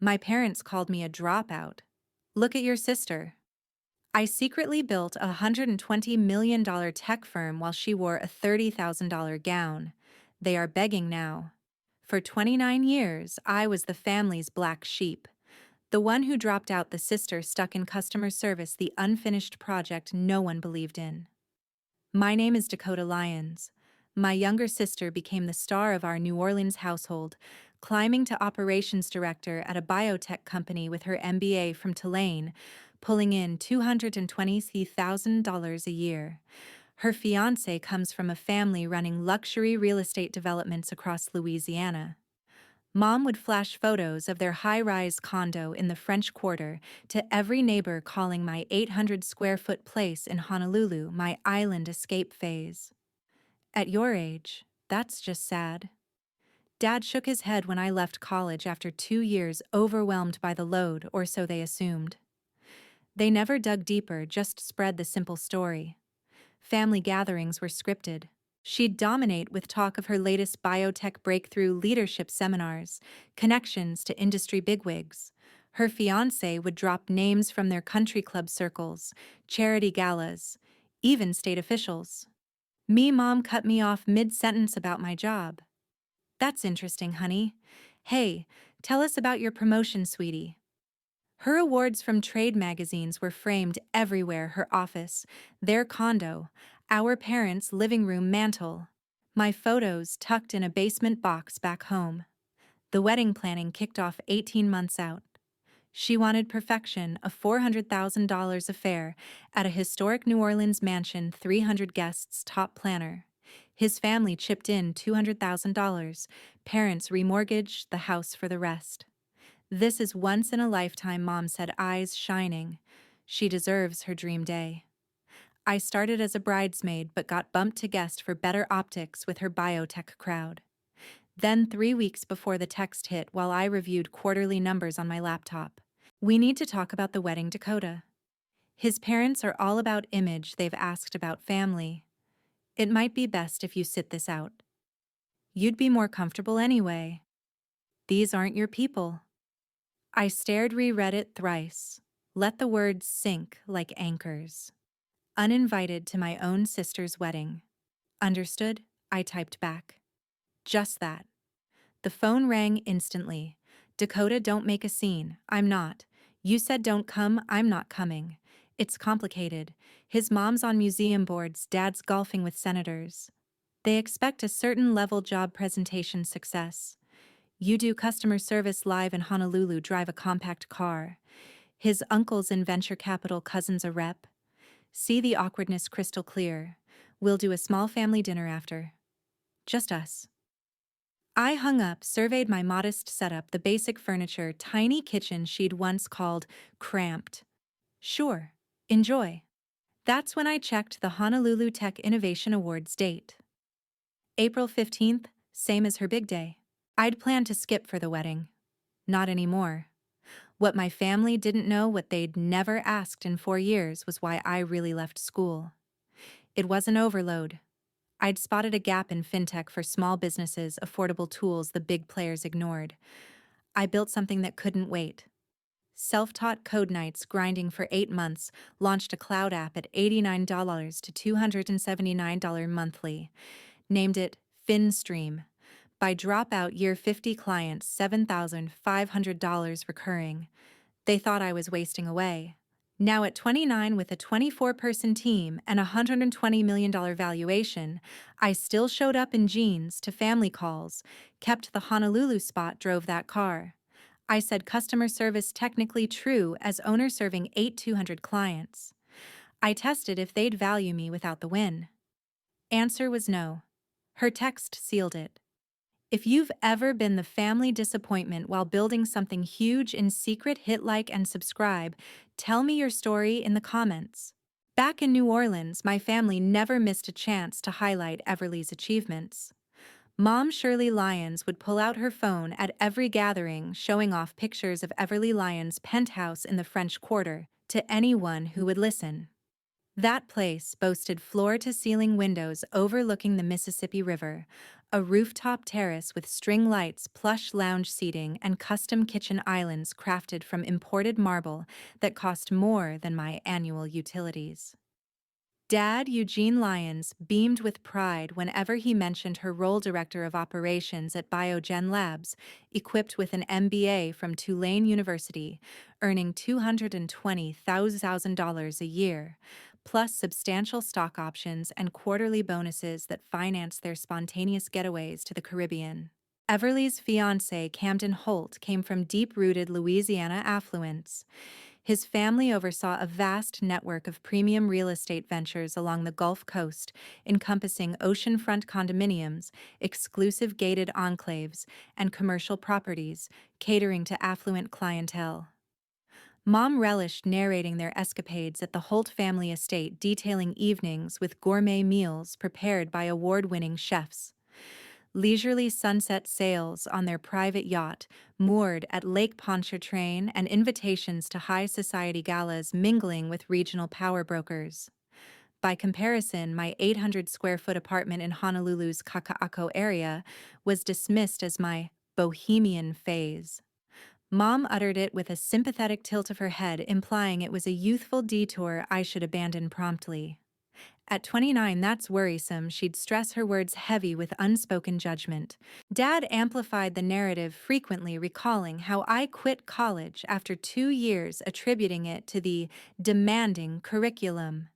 My parents called me a dropout. Look at your sister. I secretly built a $120 million tech firm while she wore a $30,000 gown. They are begging now. For 29 years, I was the family's black sheep. The one who dropped out, the sister stuck in customer service, the unfinished project no one believed in. My name is Dakota Lyons. My younger sister became the star of our New Orleans household, climbing to operations director at a biotech company with her MBA from Tulane, pulling in $220,000 a year. Her fiancé comes from a family running luxury real estate developments across Louisiana. Mom would flash photos of their high-rise condo in the French Quarter to every neighbor, calling my 800-square-foot place in Honolulu my island escape phase. At your age, that's just sad. Dad shook his head when I left college after 2 years, overwhelmed by the load, or so they assumed. They never dug deeper, just spread the simple story. Family gatherings were scripted. She'd dominate with talk of her latest biotech breakthrough, leadership seminars, connections to industry bigwigs. Her fiancé would drop names from their country club circles, charity galas, even state officials. Mom cut me off mid-sentence about my job. That's interesting, honey. Hey, tell us about your promotion, sweetie. Her awards from trade magazines were framed everywhere: her office, their condo, our parents' living room mantel. My photos tucked in a basement box back home. The wedding planning kicked off 18 months out. She wanted perfection, a $400,000 affair at a historic New Orleans mansion, 300 guests, top planner. His family chipped in $200,000. Parents remortgaged the house for the rest. This is once in a lifetime, Mom said, eyes shining. She deserves her dream day. I started as a bridesmaid but got bumped to guest for better optics with her biotech crowd. Then 3 weeks before the text hit, while I reviewed quarterly numbers on my laptop. We need to talk about the wedding, Dakota. His parents are all about image, they've asked about family. It might be best if you sit this out. You'd be more comfortable anyway. These aren't your people. I stared, reread it thrice, let the words sink like anchors. Uninvited to my own sister's wedding. Understood? I typed back. Just that. The phone rang instantly. Dakota, don't make a scene. I'm not. You said don't come, I'm not coming. It's complicated. His mom's on museum boards, dad's golfing with senators. They expect a certain level job presentation success. You do customer service live in Honolulu, drive a compact car. His uncle's in venture capital, cousin's a rep. See the awkwardness crystal clear. We'll do a small family dinner after. Just us. I hung up, surveyed my modest setup, the basic furniture, tiny kitchen she'd once called cramped. Sure. Enjoy. That's when I checked the Honolulu Tech Innovation Awards date. April 15th, same as her big day. I'd planned to skip for the wedding. Not anymore. What my family didn't know, what they'd never asked in 4 years, was why I really left school. It was an overload. I'd spotted a gap in fintech for small businesses, affordable tools the big players ignored. I built something that couldn't wait. Self-taught code nights, grinding for 8 months, launched a cloud app at $89 to $279 monthly. Named it FinStream. By Dropout, year 50 clients, $7,500 recurring. They thought I was wasting away. Now at 29, with a 24-person team and a $120 million valuation, I still showed up in jeans to family calls, kept the Honolulu spot, drove that car. I said customer service technically true as owner, serving 200 clients. I tested if they'd value me without the win. Answer was no. Her text sealed it. If you've ever been the family disappointment while building something huge in secret, hit like and subscribe. Tell me your story in the comments. Back in New Orleans, my family never missed a chance to highlight Everly's achievements. Mom Shirley Lyons would pull out her phone at every gathering, showing off pictures of Everly Lyons' penthouse in the French Quarter to anyone who would listen. That place boasted floor-to-ceiling windows overlooking the Mississippi River, A rooftop terrace with string lights, plush lounge seating, and custom kitchen islands crafted from imported marble that cost more than my annual utilities. Dad, Eugene Lyons, beamed with pride whenever he mentioned her role director of operations at Biogen Labs, equipped with an MBA from Tulane University, earning $220,000 a year, plus substantial stock options and quarterly bonuses that finance their spontaneous getaways to the Caribbean. Everly's fiancé, Camden Holt, came from deep-rooted Louisiana affluence. His family oversaw a vast network of premium real estate ventures along the Gulf Coast, encompassing oceanfront condominiums, exclusive gated enclaves, and commercial properties, catering to affluent clientele. Mom relished narrating their escapades at the Holt family estate, detailing evenings with gourmet meals prepared by award-winning chefs. Leisurely sunset sails on their private yacht, moored at Lake Pontchartrain, and invitations to high society galas mingling with regional power brokers. By comparison, my 800-square-foot apartment in Honolulu's Kaka'ako area was dismissed as my bohemian phase. Mom uttered it with a sympathetic tilt of her head, implying it was a youthful detour I should abandon promptly. At 29, that's worrisome, she'd stress her words heavy with unspoken judgment. Dad amplified the narrative, frequently recalling how I quit college after 2 years, attributing it to the demanding curriculum.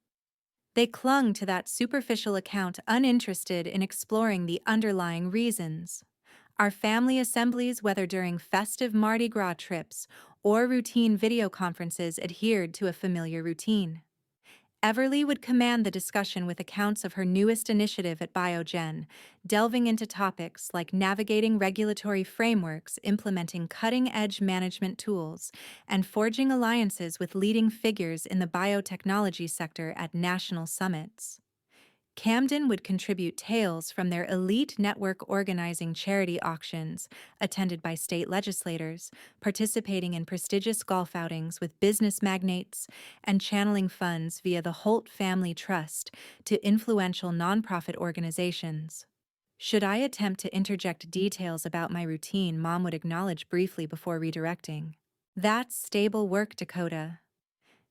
They clung to that superficial account, uninterested in exploring the underlying reasons. Our family assemblies, whether during festive Mardi Gras trips or routine video conferences, adhered to a familiar routine. Everly would command the discussion with accounts of her newest initiative at Biogen, delving into topics like navigating regulatory frameworks, implementing cutting-edge management tools, and forging alliances with leading figures in the biotechnology sector at national summits. Camden would contribute tales from their elite network organizing charity auctions, attended by state legislators, participating in prestigious golf outings with business magnates, and channeling funds via the Holt Family Trust to influential nonprofit organizations. Should I attempt to interject details about my routine, Mom would acknowledge briefly before redirecting. That's stable work, Dakota.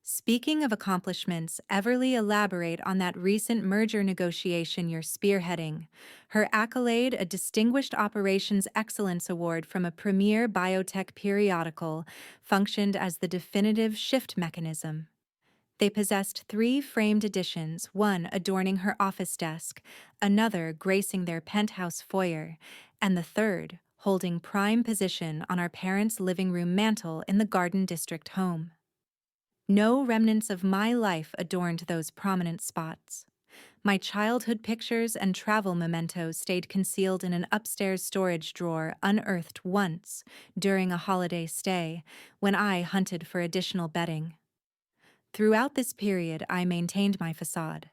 Speaking of accomplishments, Everly elaborate on that recent merger negotiation you're spearheading. Her accolade, a Distinguished Operations Excellence Award from a premier biotech periodical, functioned as the definitive shift mechanism. They possessed 3 framed editions, one adorning her office desk, another gracing their penthouse foyer, and the third holding prime position on our parents' living room mantel in the Garden District home. No remnants of my life adorned those prominent spots. My childhood pictures and travel mementos stayed concealed in an upstairs storage drawer, unearthed once during a holiday stay when I hunted for additional bedding. Throughout this period, I maintained my facade.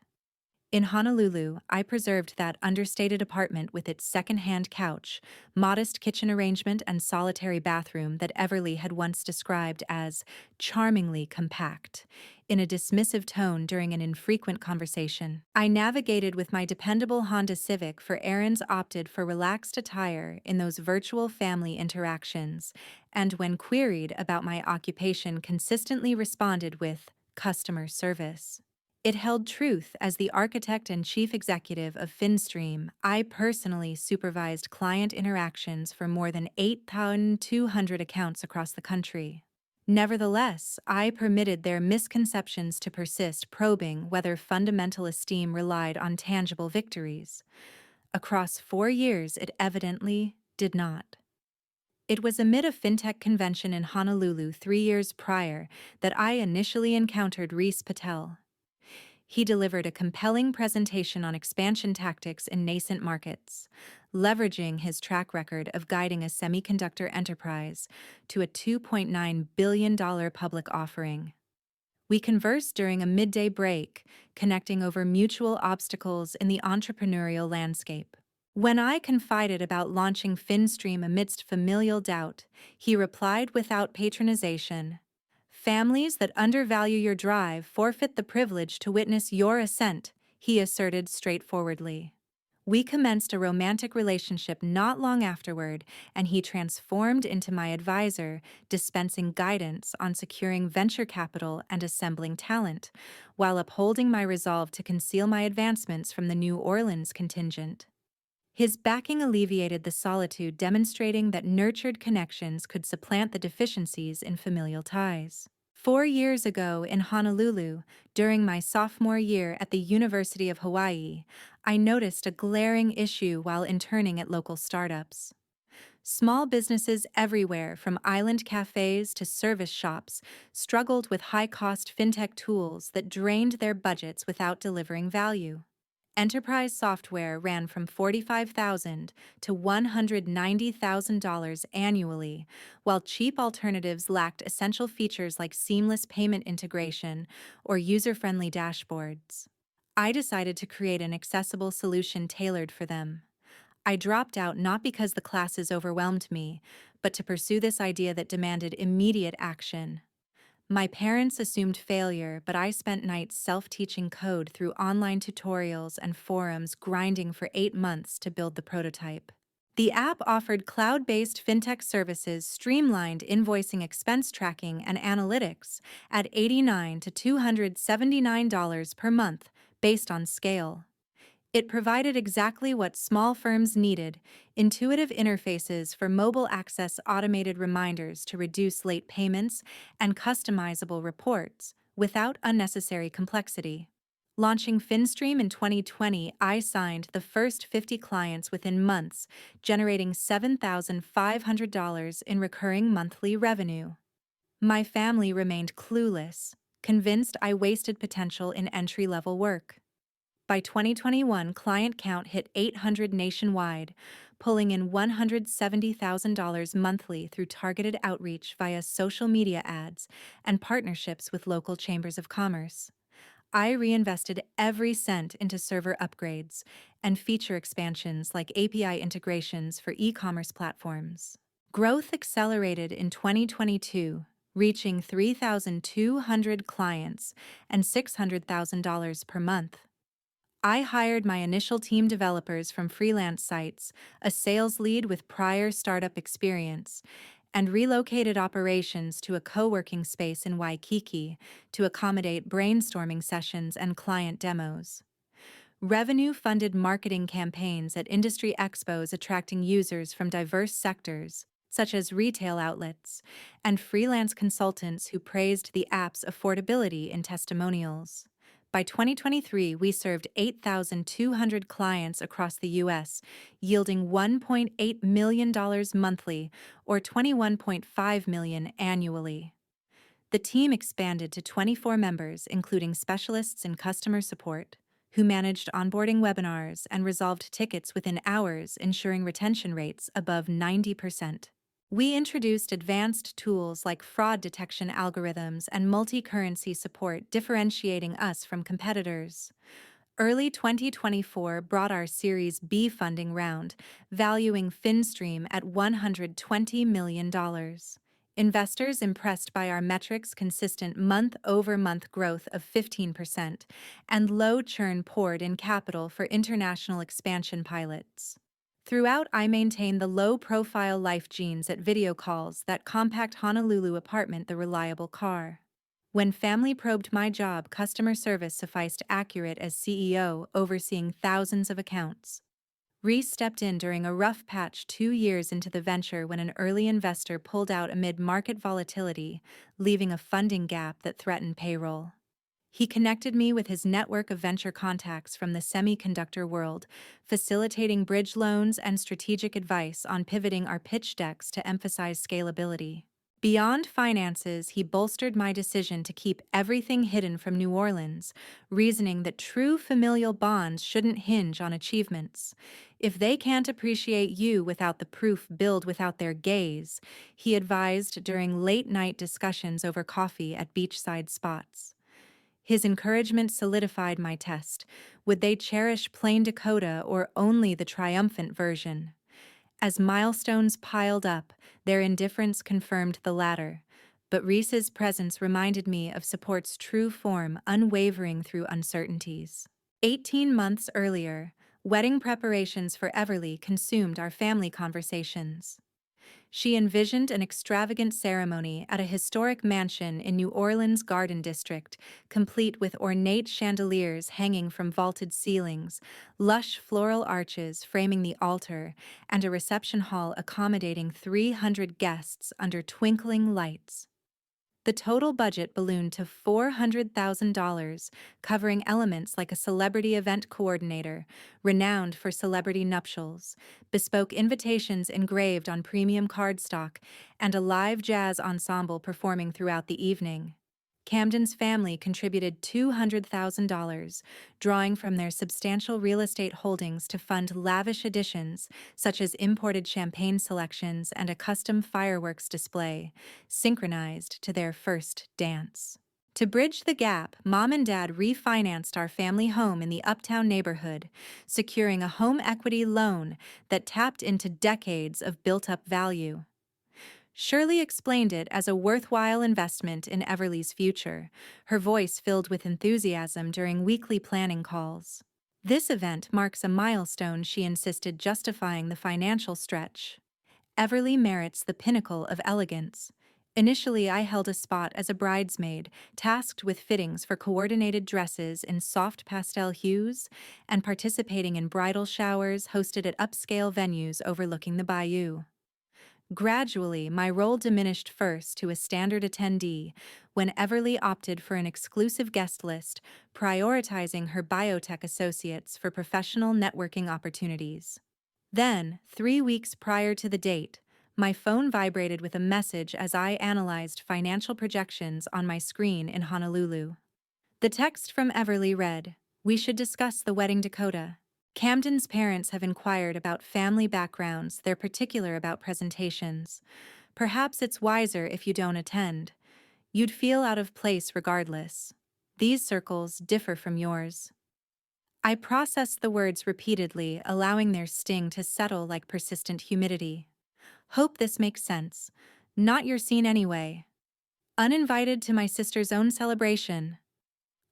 In Honolulu, I preserved that understated apartment with its second-hand couch, modest kitchen arrangement, and solitary bathroom that Everly had once described as charmingly compact. In a dismissive tone during an infrequent conversation, I navigated with my dependable Honda Civic for errands, opted for relaxed attire in those virtual family interactions, and when queried about my occupation, consistently responded with customer service. It held truth. As the architect and chief executive of Finstream, I personally supervised client interactions for more than 8,200 accounts across the country. Nevertheless, I permitted their misconceptions to persist, probing whether fundamental esteem relied on tangible victories. Across 4 years, it evidently did not. It was amid a fintech convention in Honolulu 3 years prior that I initially encountered Reese Patel. He delivered a compelling presentation on expansion tactics in nascent markets, leveraging his track record of guiding a semiconductor enterprise to a $2.9 billion public offering. We conversed during a midday break, connecting over mutual obstacles in the entrepreneurial landscape. When I confided about launching Finstream amidst familial doubt, he replied without patronization, "Families that undervalue your drive forfeit the privilege to witness your ascent," he asserted straightforwardly. We commenced a romantic relationship not long afterward, and he transformed into my advisor, dispensing guidance on securing venture capital and assembling talent, while upholding my resolve to conceal my advancements from the New Orleans contingent. His backing alleviated the solitude, demonstrating that nurtured connections could supplant the deficiencies in familial ties. 4 years ago in Honolulu, during my sophomore year at the University of Hawaii, I noticed a glaring issue while interning at local startups. Small businesses everywhere, from island cafes to service shops, struggled with high-cost fintech tools that drained their budgets without delivering value. Enterprise software ran from $45,000 to $190,000 annually, while cheap alternatives lacked essential features like seamless payment integration or user-friendly dashboards. I decided to create an accessible solution tailored for them. I dropped out not because the classes overwhelmed me, but to pursue this idea that demanded immediate action. My parents assumed failure, but I spent nights self-teaching code through online tutorials and forums, grinding for 8 months to build the prototype. The app offered cloud-based fintech services, streamlined invoicing, expense tracking, and analytics at $89 to $279 per month, based on scale. It provided exactly what small firms needed: intuitive interfaces for mobile access, automated reminders to reduce late payments, and customizable reports without unnecessary complexity. Launching FinStream in 2020, I signed the first 50 clients within months, generating $7,500 in recurring monthly revenue. My family remained clueless, convinced I wasted potential in entry-level work. By 2021, client count hit 800 nationwide, pulling in $170,000 monthly through targeted outreach via social media ads and partnerships with local chambers of commerce. I reinvested every cent into server upgrades and feature expansions like API integrations for e-commerce platforms. Growth accelerated in 2022, reaching 3,200 clients and $600,000 per month. I hired my initial team developers from freelance sites, a sales lead with prior startup experience, and relocated operations to a co-working space in Waikiki to accommodate brainstorming sessions and client demos. Revenue-funded marketing campaigns at industry expos, attracting users from diverse sectors, such as retail outlets, and freelance consultants who praised the app's affordability in testimonials. By 2023, we served 8,200 clients across the U.S., yielding $1.8 million monthly or $21.5 million annually. The team expanded to 24 members, including specialists in customer support, who managed onboarding webinars and resolved tickets within hours, ensuring retention rates above 90%. We introduced advanced tools like fraud detection algorithms and multi-currency support, differentiating us from competitors. Early 2024 brought our Series B funding round, valuing FinStream at $120 million. Investors impressed by our metrics: consistent month-over-month growth of 15%, and low churn, poured in capital for international expansion pilots. Throughout, I maintain the low-profile life genes at video calls, that compact Honolulu apartment, the reliable car. When family probed my job, customer service sufficed. Accurate as CEO, overseeing thousands of accounts. Reese stepped in during a rough patch 2 years into the venture when an early investor pulled out amid market volatility, leaving a funding gap that threatened payroll. He connected me with his network of venture contacts from the semiconductor world, facilitating bridge loans and strategic advice on pivoting our pitch decks to emphasize scalability. Beyond finances, he bolstered my decision to keep everything hidden from New Orleans, reasoning that true familial bonds shouldn't hinge on achievements. If they can't appreciate you without the proof, build without their gaze, he advised during late-night discussions over coffee at beachside spots. His encouragement solidified my test. Would they cherish plain Dakota or only the triumphant version? As milestones piled up, their indifference confirmed the latter, but Reese's presence reminded me of support's true form, unwavering through uncertainties. 18 months earlier, Wedding preparations for Everly consumed our family conversations. She envisioned an extravagant ceremony at a historic mansion in New Orleans' Garden District, complete with ornate chandeliers hanging from vaulted ceilings, lush floral arches framing the altar, and a reception hall accommodating 300 guests under twinkling lights. The total budget ballooned to $400,000, covering elements like a celebrity event coordinator, renowned for celebrity nuptials, bespoke invitations engraved on premium cardstock, and a live jazz ensemble performing throughout the evening. Camden's family contributed $200,000, drawing from their substantial real estate holdings to fund lavish additions, such as imported champagne selections and a custom fireworks display, synchronized to their first dance. To bridge the gap, Mom and Dad refinanced our family home in the uptown neighborhood, securing a home equity loan that tapped into decades of built-up value. Shirley explained it as a worthwhile investment in Everly's future, her voice filled with enthusiasm during weekly planning calls. This event marks a milestone, she insisted, justifying the financial stretch. Everly merits the pinnacle of elegance. Initially, I held a spot as a bridesmaid, tasked with fittings for coordinated dresses in soft pastel hues and participating in bridal showers hosted at upscale venues overlooking the bayou. Gradually, my role diminished first to a standard attendee when Everly opted for an exclusive guest list, prioritizing her biotech associates for professional networking opportunities. Then, 3 weeks prior to the date, my phone vibrated with a message as I analyzed financial projections on my screen in Honolulu. The text from Everly read, "We should discuss the wedding, Dakota. Camden's parents have inquired about family backgrounds, they're particular about presentations. Perhaps it's wiser if you don't attend. You'd feel out of place regardless. These circles differ from yours." I processed the words repeatedly, allowing their sting to settle like persistent humidity. Hope this makes sense. Not your scene anyway. Uninvited to my sister's own celebration.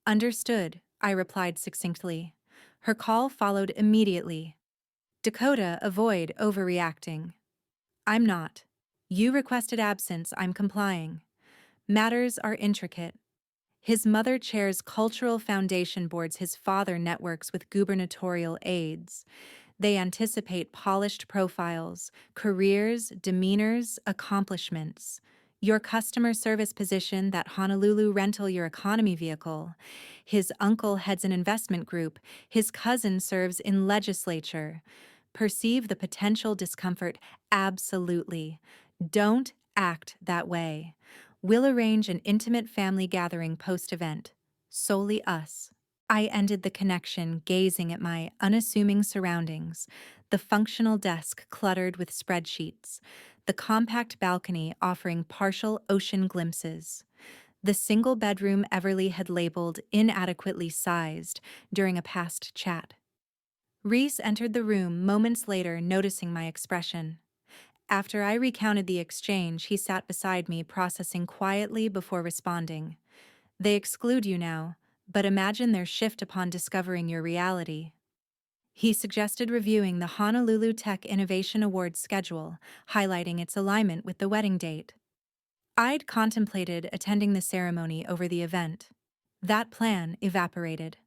Understood, I replied succinctly. Her call followed immediately. Dakota, avoid overreacting. I'm not. You requested absence, I'm complying. Matters are intricate. His mother chairs cultural foundation boards his father networks with gubernatorial aides. They anticipate polished profiles, careers, demeanors, accomplishments. Your customer service position, that Honolulu rental, your economy vehicle. His uncle heads an investment group. His cousin serves in legislature. Perceive the potential discomfort? Absolutely. Don't act that way. We'll arrange an intimate family gathering post-event. Solely us. I ended the connection, gazing at my unassuming surroundings, the functional desk cluttered with spreadsheets, the compact balcony offering partial ocean glimpses, the single bedroom Everly had labeled inadequately sized during a past chat. Reese entered the room moments later, noticing my expression. After I recounted the exchange, he sat beside me, processing quietly before responding. They exclude you now, but imagine their shift upon discovering your reality. He suggested reviewing the Honolulu Tech Innovation Awards schedule, highlighting its alignment with the wedding date. I'd contemplated attending the ceremony over the event. That plan evaporated.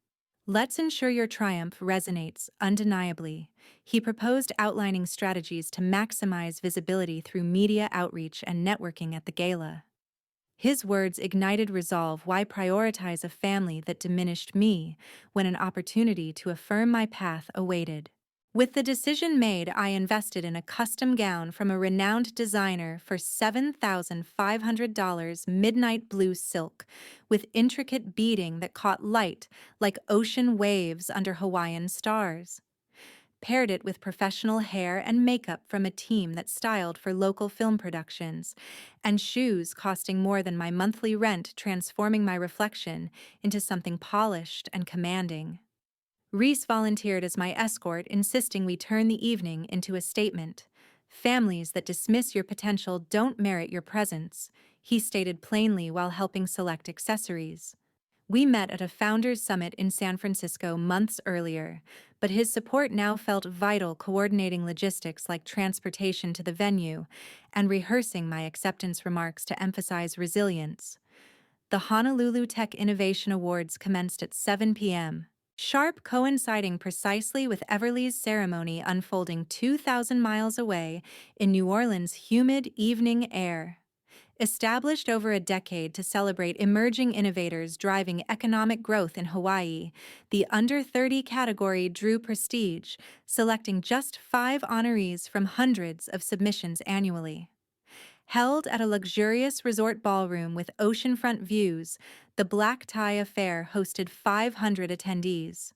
Let's ensure your triumph resonates undeniably. He proposed outlining strategies to maximize visibility through media outreach and networking at the gala. His words ignited resolve. Why prioritize a family that diminished me when an opportunity to affirm my path awaited? With the decision made, I invested in a custom gown from a renowned designer for $7,500, midnight blue silk, with intricate beading that caught light like ocean waves under Hawaiian stars. Paired it with professional hair and makeup from a team that styled for local film productions, and shoes costing more than my monthly rent, transforming my reflection into something polished and commanding. Reese volunteered as my escort, insisting we turn the evening into a statement. Families that dismiss your potential don't merit your presence, he stated plainly while helping select accessories. We met at a founders summit in San Francisco months earlier, but his support now felt vital, coordinating logistics like transportation to the venue and rehearsing my acceptance remarks to emphasize resilience. The Honolulu Tech Innovation Awards commenced at 7 p.m. sharp, coinciding precisely with Everly's ceremony unfolding 2,000 miles away in New Orleans' humid evening air. Established over a decade to celebrate emerging innovators driving economic growth in Hawaii, the Under 30 category drew prestige, selecting just 5 honorees from hundreds of submissions annually. Held at a luxurious resort ballroom with oceanfront views, the Black Tie Affair hosted 500 attendees.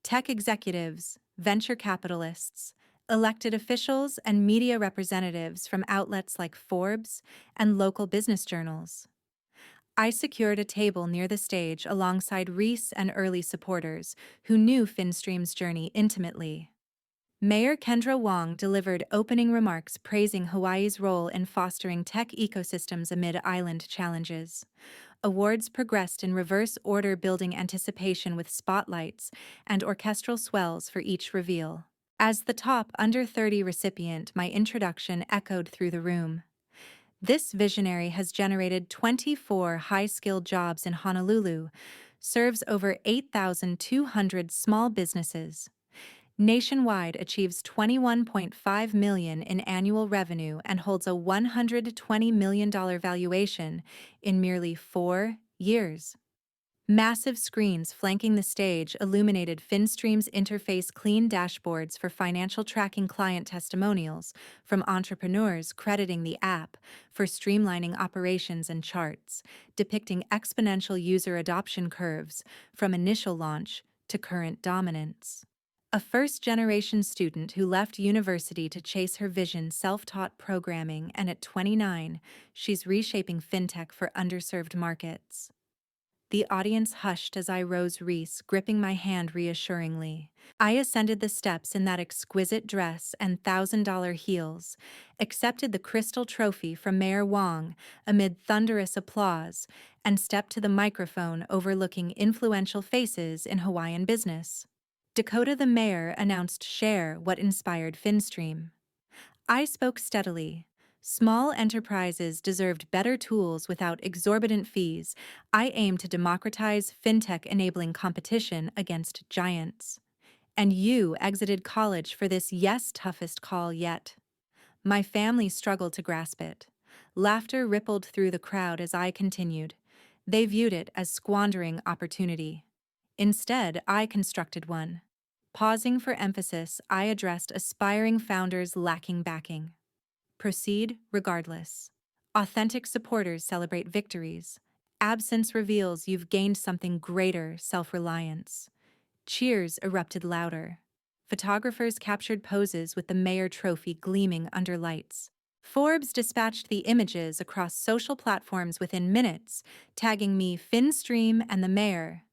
Tech executives, venture capitalists, elected officials, and media representatives from outlets like Forbes and local business journals. I secured a table near the stage alongside Reese and early supporters who knew Finstream's journey intimately. Mayor Kendra Wong delivered opening remarks praising Hawaii's role in fostering tech ecosystems amid island challenges. Awards progressed in reverse order, building anticipation with spotlights and orchestral swells for each reveal. As the top under 30 recipient, my introduction echoed through the room. This visionary has generated 24 high-skilled jobs in Honolulu, serves over 8,200 small businesses. Nationwide achieves $21.5 million in annual revenue and holds a $120 million valuation in merely 4 years. Massive screens flanking the stage illuminated Finstream's interface, clean dashboards for financial tracking, client testimonials from entrepreneurs crediting the app for streamlining operations, and charts depicting exponential user adoption curves from initial launch to current dominance. A first-generation student who left university to chase her vision, self-taught programming, and at 29, she's reshaping fintech for underserved markets. The audience hushed as I rose, Reese gripping my hand reassuringly. I ascended the steps in that exquisite dress and $1,000 heels, accepted the crystal trophy from Mayor Wong amid thunderous applause, and stepped to the microphone overlooking influential faces in Hawaiian business. Dakota, the mayor, announced "Share what inspired Finstream." I spoke steadily. Small enterprises deserved better tools without exorbitant fees. I aim to democratize fintech, enabling competition against giants. And you exited college for this, yes, toughest call yet. My family struggled to grasp it. Laughter rippled through the crowd as I continued. They viewed it as squandering opportunity. Instead, I constructed one. Pausing for emphasis, I addressed aspiring founders lacking backing. Proceed regardless. Authentic supporters celebrate victories. Absence reveals you've gained something greater, self-reliance. Cheers erupted louder. Photographers captured poses with the mayor trophy gleaming under lights. Forbes dispatched the images across social platforms within minutes, tagging me, Finstream, and the mayor.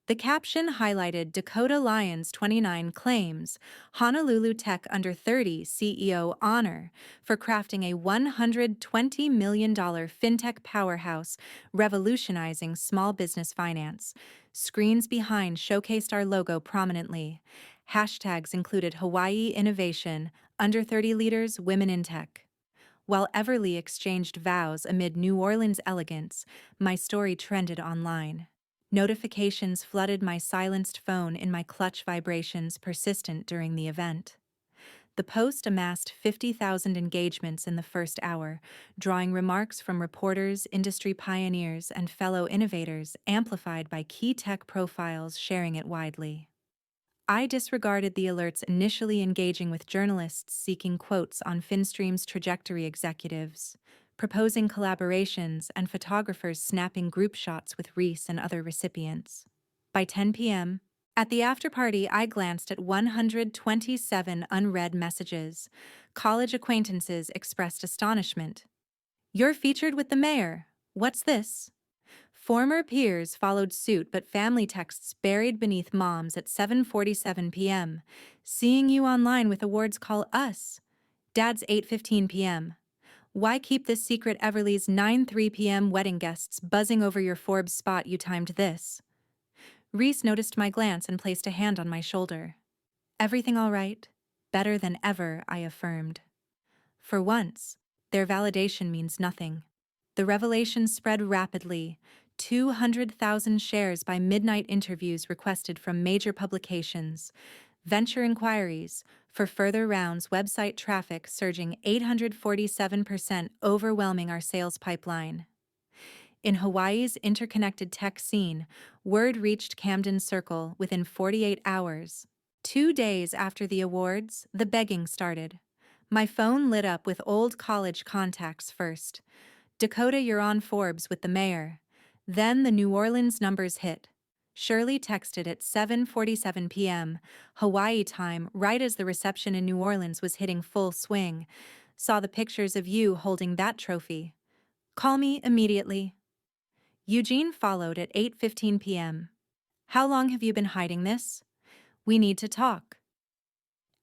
The caption highlighted Dakota Lyons, 29, claims Honolulu Tech Under 30 CEO honor for crafting a $120 million fintech powerhouse revolutionizing small business finance. Screens behind showcased our logo prominently. Hashtags included Hawaii Innovation, Under 30 Leaders, Women in Tech. While Everly exchanged vows amid New Orleans elegance, my story trended online. Notifications flooded my silenced phone, in my clutch vibrations persistent during the event. The post amassed 50,000 engagements in the first hour, drawing remarks from reporters, industry pioneers, and fellow innovators, amplified by key tech profiles sharing it widely. I disregarded the alerts, initially engaging with journalists seeking quotes on Finstream's trajectory, executives proposing collaborations, and photographers snapping group shots with Reese and other recipients. By 10 p.m., at the after-party, I glanced at 127 unread messages. College acquaintances expressed astonishment. "You're featured with the mayor. What's this?" Former peers followed suit, but family texts buried beneath moms at 7:47 p.m. "Seeing you online with awards, call us." Dad's 8:15 p.m. "Why keep this secret? Everly's 9:03 p.m. wedding guests buzzing over your Forbes spot. You timed this." Reese noticed my glance and placed a hand on my shoulder. Everything all right? Better than ever, I affirmed. For once, their validation means nothing. The revelation spread rapidly. 200,000 shares by midnight interviews requested from major publications. Venture inquiries for further rounds, website traffic surging 847%, overwhelming our sales pipeline. In Hawaii's interconnected tech scene, word reached Camden Circle within 48 hours. 2 days after the awards, the begging started. My phone lit up with old college contacts first. Dakota, you're on Forbes with the mayor. Then the New Orleans numbers hit. Shirley texted at 7:47 p.m. Hawaii time, right as the reception in New Orleans was hitting full swing. Saw the pictures of you holding that trophy. Call me immediately. Eugene followed at 8:15 p.m. How long have you been hiding this? We need to talk.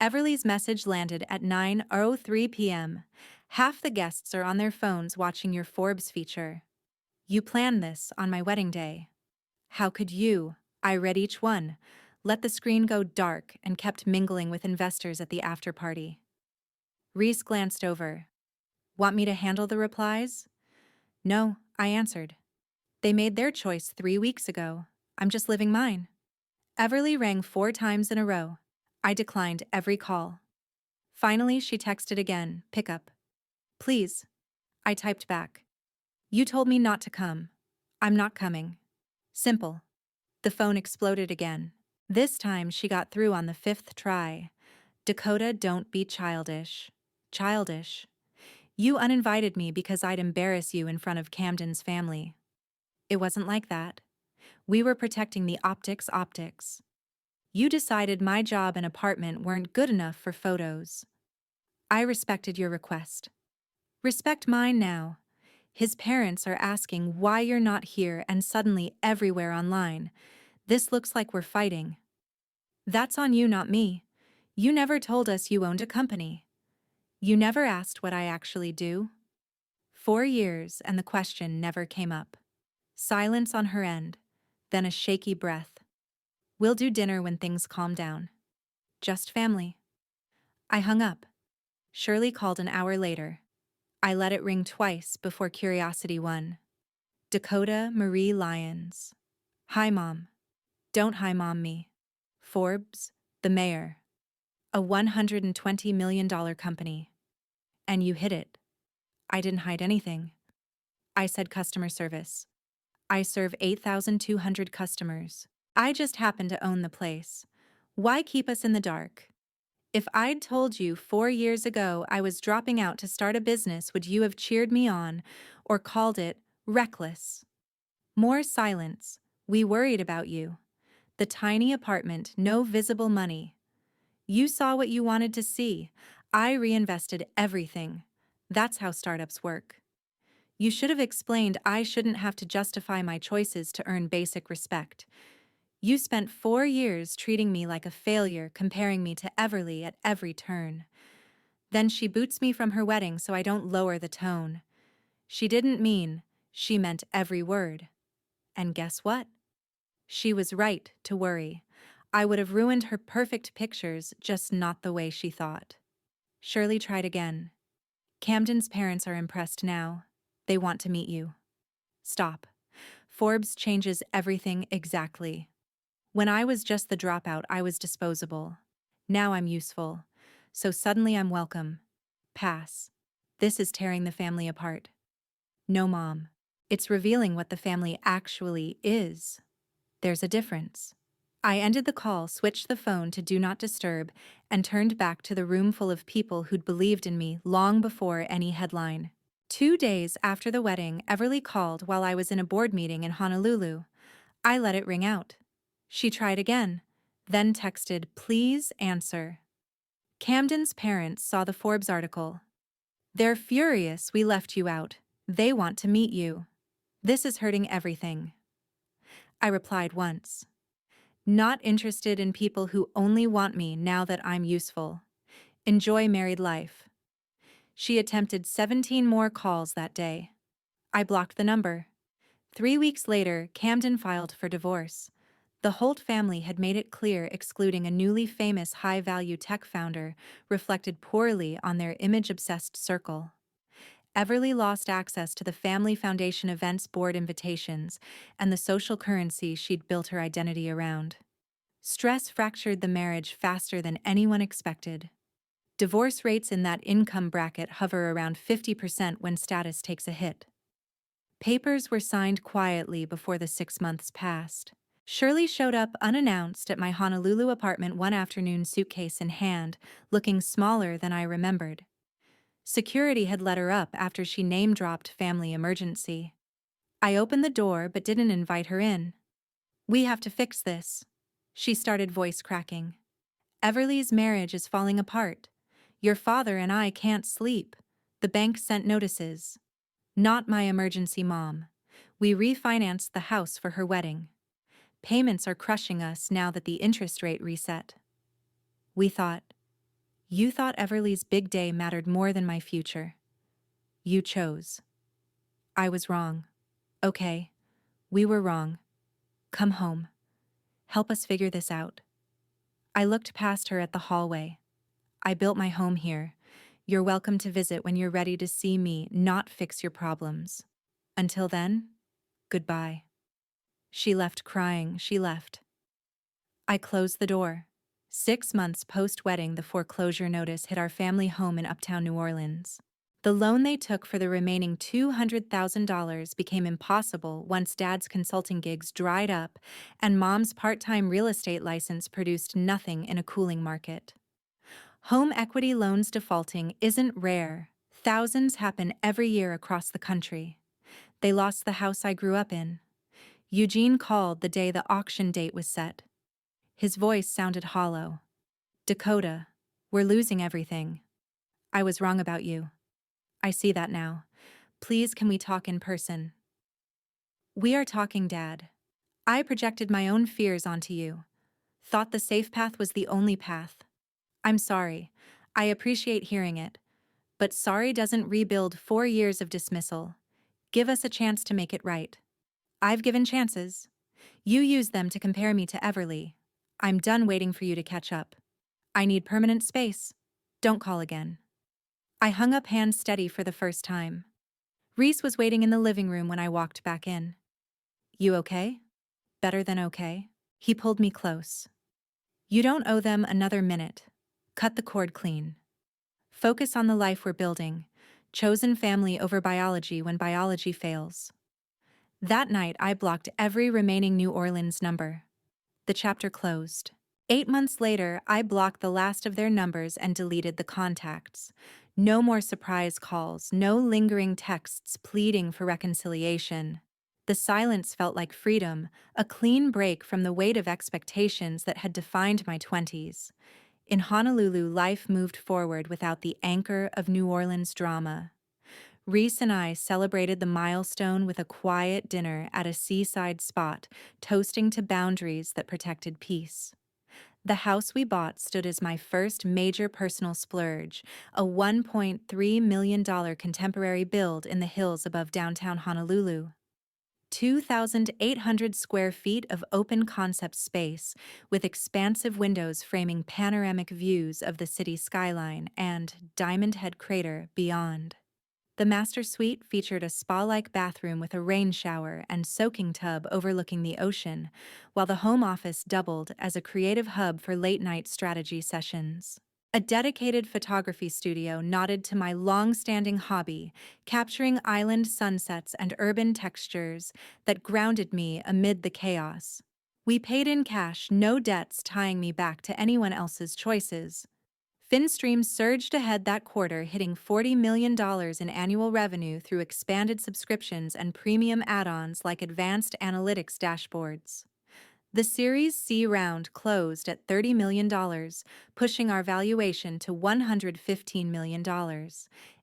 Everly's message landed at 9:03 p.m. Half the guests are on their phones watching your Forbes feature. You planned this on my wedding day. How could you? I read each one, let the screen go dark, and kept mingling with investors at the after-party. Reese glanced over. Want me to handle the replies? No, I answered. They made their choice 3 weeks ago. I'm just living mine. Everly rang 4 times in a row. I declined every call. Finally, she texted again, pick up. Please. I typed back. You told me not to come. I'm not coming. Simple. The phone exploded again. This time she got through on the 5th try. Dakota, don't be childish. Childish. You uninvited me because I'd embarrass you in front of Camden's family. It wasn't like that. We were protecting the optics. You decided my job and apartment weren't good enough for photos. I respected your request. Respect mine now. His parents are asking why you're not here and suddenly everywhere online. This looks like we're fighting. That's on you, not me. You never told us you owned a company. You never asked what I actually do. 4 years and the question never came up. Silence on her end, then a shaky breath. We'll do dinner when things calm down. Just family. I hung up. Shirley called an hour later. I let it ring twice before curiosity won. Dakota Marie Lyons. Hi, Mom. Don't hi, Mom me. Forbes, the mayor. A $120 million company. And you hid it. I didn't hide anything. I said customer service. I serve 8,200 customers. I just happen to own the place. Why keep us in the dark? If I'd told you 4 years ago I was dropping out to start a business, would you have cheered me on or called it reckless? More silence. We worried about you. The tiny apartment, no visible money. You saw what you wanted to see. I reinvested everything. That's how startups work. You should have explained I shouldn't have to justify my choices to earn basic respect. You spent 4 years treating me like a failure, comparing me to Everly at every turn. Then she boots me from her wedding so I don't lower the tone. She didn't mean, she meant every word. And guess what? She was right to worry. I would have ruined her perfect pictures, just not the way she thought. Shirley tried again. Camden's parents are impressed now. They want to meet you. Stop. Forbes changes everything exactly. When I was just the dropout, I was disposable. Now I'm useful. So suddenly I'm welcome. Pass. This is tearing the family apart. No, Mom. It's revealing what the family actually is. There's a difference. I ended the call, switched the phone to Do Not Disturb, and turned back to the room full of people who'd believed in me long before any headline. 2 days after the wedding, Everly called while I was in a board meeting in Honolulu. I let it ring out. She tried again, then texted, "Please answer." Camden's parents saw the Forbes article. They're furious we left you out. They want to meet you. This is hurting everything. I replied once. Not interested in people who only want me now that I'm useful. Enjoy married life. She attempted 17 more calls that day. I blocked the number. 3 weeks later, Camden filed for divorce. The Holt family had made it clear excluding a newly famous high-value tech founder reflected poorly on their image-obsessed circle. Everly lost access to the Family Foundation Events Board invitations and the social currency she'd built her identity around. Stress fractured the marriage faster than anyone expected. Divorce rates in that income bracket hover around 50% when status takes a hit. Papers were signed quietly before the 6 months passed. Shirley showed up unannounced at my Honolulu apartment one afternoon, suitcase in hand, looking smaller than I remembered. Security had let her up after she name-dropped family emergency. I opened the door but didn't invite her in. "We have to fix this," she started, voice cracking. "Everly's marriage is falling apart. Your father and I can't sleep. The bank sent notices. Not my emergency, Mom. We refinanced the house for her wedding. Payments are crushing us now that the interest rate reset. You thought Everly's big day mattered more than my future. You chose. I was wrong. Okay, we were wrong. Come home. Help us figure this out." I looked past her at the hallway. "I built my home here. You're welcome to visit when you're ready to see me, not fix your problems. Until then, goodbye." She left crying. She left. I closed the door. 6 months post-wedding, the foreclosure notice hit our family home in uptown New Orleans. The loan they took for the remaining $200,000 became impossible once Dad's consulting gigs dried up and Mom's part-time real estate license produced nothing in a cooling market. Home equity loans defaulting isn't rare. Thousands happen every year across the country. They lost the house I grew up in. Eugene called the day the auction date was set. His voice sounded hollow. "Dakota, we're losing everything. I was wrong about you. I see that now. Please, can we talk in person?" "We are talking, Dad. I projected my own fears onto you. Thought the safe path was the only path. I'm sorry. I appreciate hearing it. But sorry doesn't rebuild 4 years of dismissal. Give us a chance to make it right. I've given chances. You use them to compare me to Everly. I'm done waiting for you to catch up. I need permanent space. Don't call again." I hung up, hands steady for the first time. Reese was waiting in the living room when I walked back in. "You okay?" "Better than okay." He pulled me close. "You don't owe them another minute. Cut the cord clean. Focus on the life we're building. Chosen family over biology when biology fails." That night, I blocked every remaining New Orleans number. The chapter closed. 8 months later, I blocked the last of their numbers and deleted the contacts. No more surprise calls, no lingering texts pleading for reconciliation. The silence felt like freedom, a clean break from the weight of expectations that had defined my 20s. In Honolulu, life moved forward without the anchor of New Orleans drama. Reese and I celebrated the milestone with a quiet dinner at a seaside spot, toasting to boundaries that protected peace. The house we bought stood as my first major personal splurge, a $1.3 million contemporary build in the hills above downtown Honolulu. 2,800 square feet of open-concept space, with expansive windows framing panoramic views of the city skyline and Diamond Head Crater beyond. The master suite featured a spa-like bathroom with a rain shower and soaking tub overlooking the ocean, while the home office doubled as a creative hub for late-night strategy sessions. A dedicated photography studio nodded to my long-standing hobby, capturing island sunsets and urban textures that grounded me amid the chaos. We paid in cash, no debts tying me back to anyone else's choices. FinStream surged ahead that quarter, hitting $40 million in annual revenue through expanded subscriptions and premium add-ons like advanced analytics dashboards. The Series C round closed at $30 million, pushing our valuation to $115 million.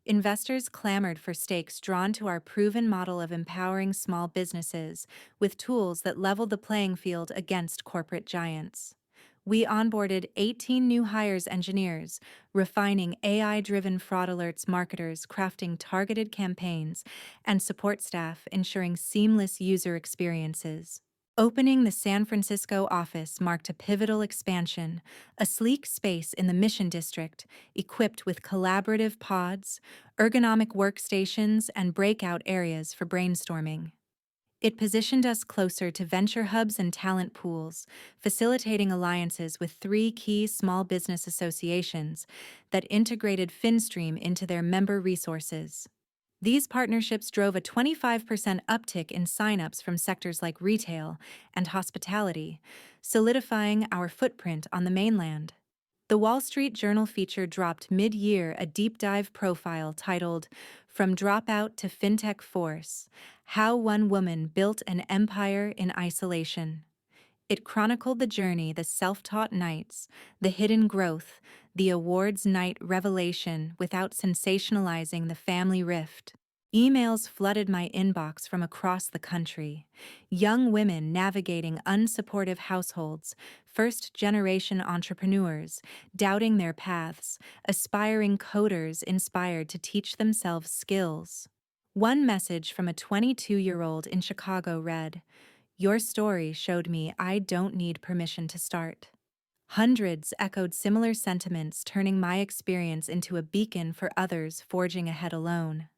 Investors clamored for stakes drawn to our proven model of empowering small businesses with tools that leveled the playing field against corporate giants. We onboarded 18 new hires, engineers, refining AI-driven fraud alerts, marketers crafting targeted campaigns, and support staff ensuring seamless user experiences. Opening the San Francisco office marked a pivotal expansion, a sleek space in the Mission District, equipped with collaborative pods, ergonomic workstations, and breakout areas for brainstorming. It positioned us closer to venture hubs and talent pools, facilitating alliances with three key small business associations that integrated FinStream into their member resources. These partnerships drove a 25% uptick in signups from sectors like retail and hospitality, solidifying our footprint on the mainland. The Wall Street Journal feature dropped mid-year a deep dive profile titled From Dropout to Fintech Force: How One Woman Built an Empire in Isolation. It chronicled the journey, the self-taught nights, the hidden growth, the awards night revelation without sensationalizing the family rift. Emails flooded my inbox from across the country. Young women navigating unsupportive households, first-generation entrepreneurs, doubting their paths, aspiring coders inspired to teach themselves skills. One message from a 22-year-old in Chicago read, "Your story showed me I don't need permission to start." Hundreds echoed similar sentiments, turning my experience into a beacon for others forging ahead alone.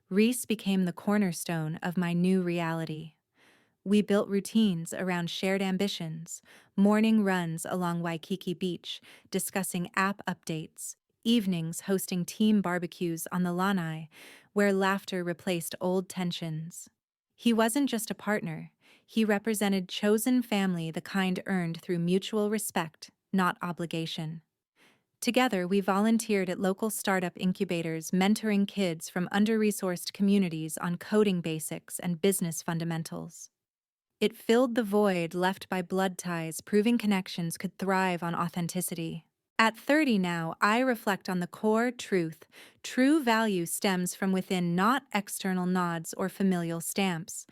Reese became the cornerstone of my new reality. We built routines around shared ambitions, morning runs along Waikiki Beach, discussing app updates, evenings hosting team barbecues on the lanai, where laughter replaced old tensions. He wasn't just a partner, he represented chosen family, the kind earned through mutual respect, not obligation. Together, we volunteered at local startup incubators, mentoring kids from under-resourced communities on coding basics and business fundamentals. It filled the void left by blood ties, proving connections could thrive on authenticity. At 30 now, I reflect on the core truth. True value stems from within, not external nods or familial stamps.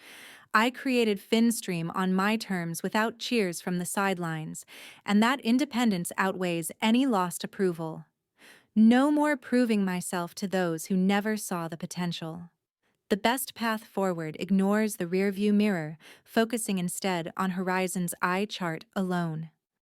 I created FinStream on my terms without cheers from the sidelines, and that independence outweighs any lost approval. No more proving myself to those who never saw the potential. The best path forward ignores the rearview mirror, focusing instead on horizon's eye chart alone.